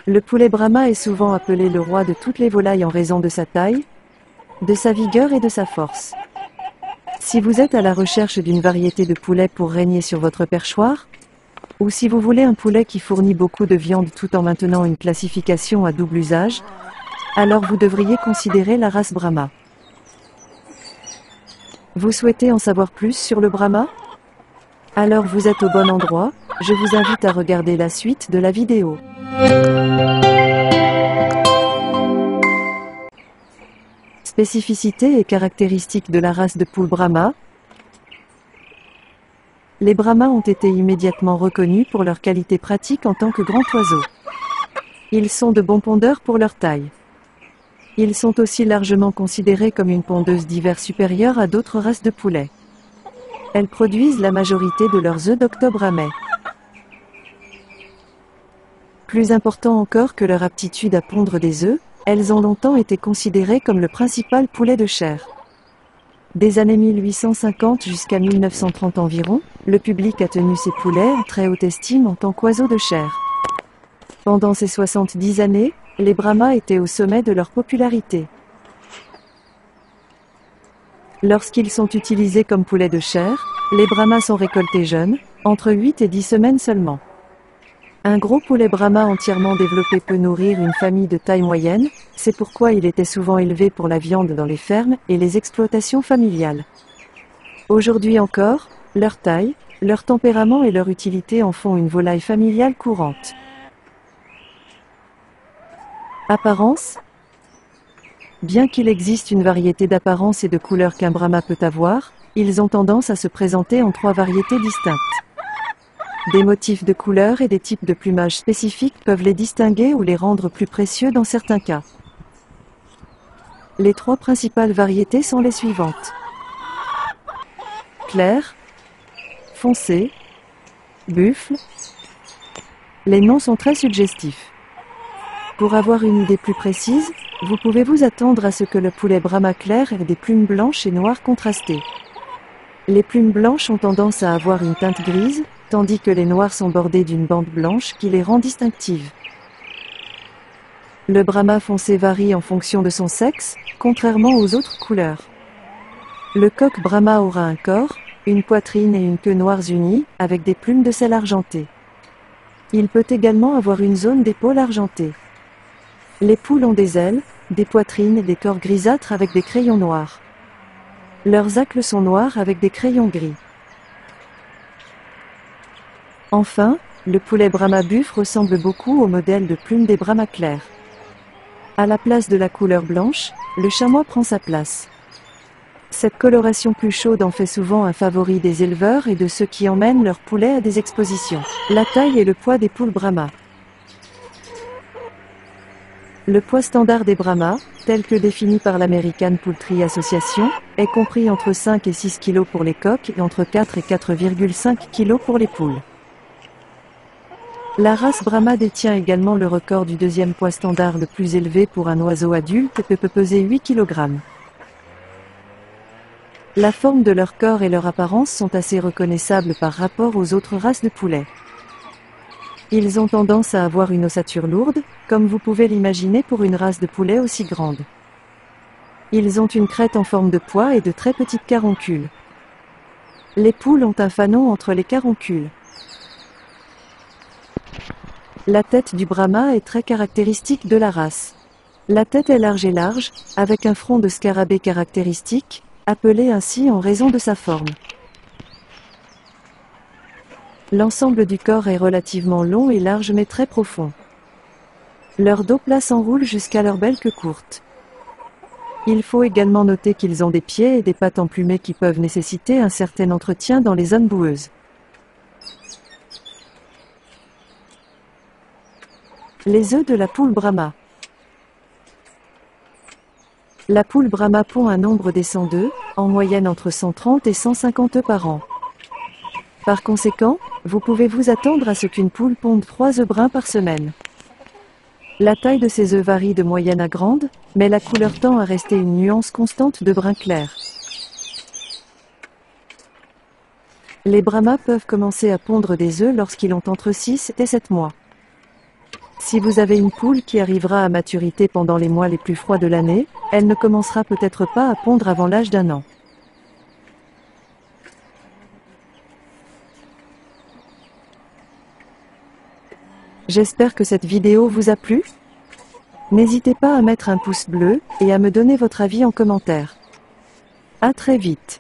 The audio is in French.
Le poulet Brahma est souvent appelé le roi de toutes les volailles en raison de sa taille, de sa vigueur et de sa force. Si vous êtes à la recherche d'une variété de poulet pour régner sur votre perchoir, ou si vous voulez un poulet qui fournit beaucoup de viande tout en maintenant une classification à double usage, alors vous devriez considérer la race Brahma. Vous souhaitez en savoir plus sur le Brahma? Alors vous êtes au bon endroit, je vous invite à regarder la suite de la vidéo. Spécificités et caractéristiques de la race de poule Brahma. Les Brahmas ont été immédiatement reconnus pour leur qualité pratique en tant que grands oiseaux. Ils sont de bons pondeurs pour leur taille. Ils sont aussi largement considérés comme une pondeuse d'hiver supérieure à d'autres races de poulets. Elles produisent la majorité de leurs œufs d'octobre à mai. Plus important encore que leur aptitude à pondre des œufs, elles ont longtemps été considérées comme le principal poulet de chair. Des années 1850 jusqu'à 1930 environ, le public a tenu ces poulets en très haute estime en tant qu'oiseaux de chair. Pendant ces 70 années, les Brahmas étaient au sommet de leur popularité. Lorsqu'ils sont utilisés comme poulets de chair, les Brahmas sont récoltés jeunes, entre 8 et 10 semaines seulement. Un gros poulet Brahma entièrement développé peut nourrir une famille de taille moyenne, c'est pourquoi il était souvent élevé pour la viande dans les fermes et les exploitations familiales. Aujourd'hui encore, leur taille, leur tempérament et leur utilité en font une volaille familiale courante. Apparence. Bien qu'il existe une variété d'apparence et de couleurs qu'un Brahma peut avoir, ils ont tendance à se présenter en 3 variétés distinctes. Des motifs de couleurs et des types de plumage spécifiques peuvent les distinguer ou les rendre plus précieux dans certains cas. Les 3 principales variétés sont les suivantes. Clair, foncé, buffle. Les noms sont très suggestifs. Pour avoir une idée plus précise, vous pouvez vous attendre à ce que le poulet Brahma clair ait des plumes blanches et noires contrastées. Les plumes blanches ont tendance à avoir une teinte grise, tandis que les noires sont bordées d'une bande blanche qui les rend distinctives. Le Brahma foncé varie en fonction de son sexe, contrairement aux autres couleurs. Le coq Brahma aura un corps, une poitrine et une queue noires unies, avec des plumes de sel argentées. Il peut également avoir une zone d'épaule argentée. Les poules ont des ailes, des poitrines et des corps grisâtres avec des crayons noirs. Leurs acles sont noirs avec des crayons gris. Enfin, le poulet Brahma buff ressemble beaucoup au modèle de plume des Brahma clairs. À la place de la couleur blanche, le chamois prend sa place. Cette coloration plus chaude en fait souvent un favori des éleveurs et de ceux qui emmènent leurs poulets à des expositions. La taille et le poids des poules Brahma. Le poids standard des Brahmas, tel que défini par l'American Poultry Association, est compris entre 5 et 6 kg pour les coqs et entre 4 et 4,5 kg pour les poules. La race Brahma détient également le record du deuxième poids standard le plus élevé pour un oiseau adulte et peut peser 8 kg. La forme de leur corps et leur apparence sont assez reconnaissables par rapport aux autres races de poulets. Ils ont tendance à avoir une ossature lourde, comme vous pouvez l'imaginer pour une race de poulet aussi grande. Ils ont une crête en forme de pois et de très petites caroncules. Les poules ont un fanon entre les caroncules. La tête du Brahma est très caractéristique de la race. La tête est large, avec un front de scarabée caractéristique, appelé ainsi en raison de sa forme. L'ensemble du corps est relativement long et large mais très profond. Leur dos plat s'enroule jusqu'à leur belle queue courte. Il faut également noter qu'ils ont des pieds et des pattes emplumées qui peuvent nécessiter un certain entretien dans les zones boueuses. Les œufs de la poule Brahma. La poule Brahma pond un nombre décent d'œufs, en moyenne entre 130 et 150 œufs par an. Par conséquent, vous pouvez vous attendre à ce qu'une poule ponde 3 œufs bruns par semaine. La taille de ces œufs varie de moyenne à grande, mais la couleur tend à rester une nuance constante de brun clair. Les Brahmas peuvent commencer à pondre des œufs lorsqu'ils ont entre 6 et 7 mois. Si vous avez une poule qui arrivera à maturité pendant les mois les plus froids de l'année, elle ne commencera peut-être pas à pondre avant l'âge d'1 an. J'espère que cette vidéo vous a plu. N'hésitez pas à mettre un pouce bleu, et à me donner votre avis en commentaire. À très vite.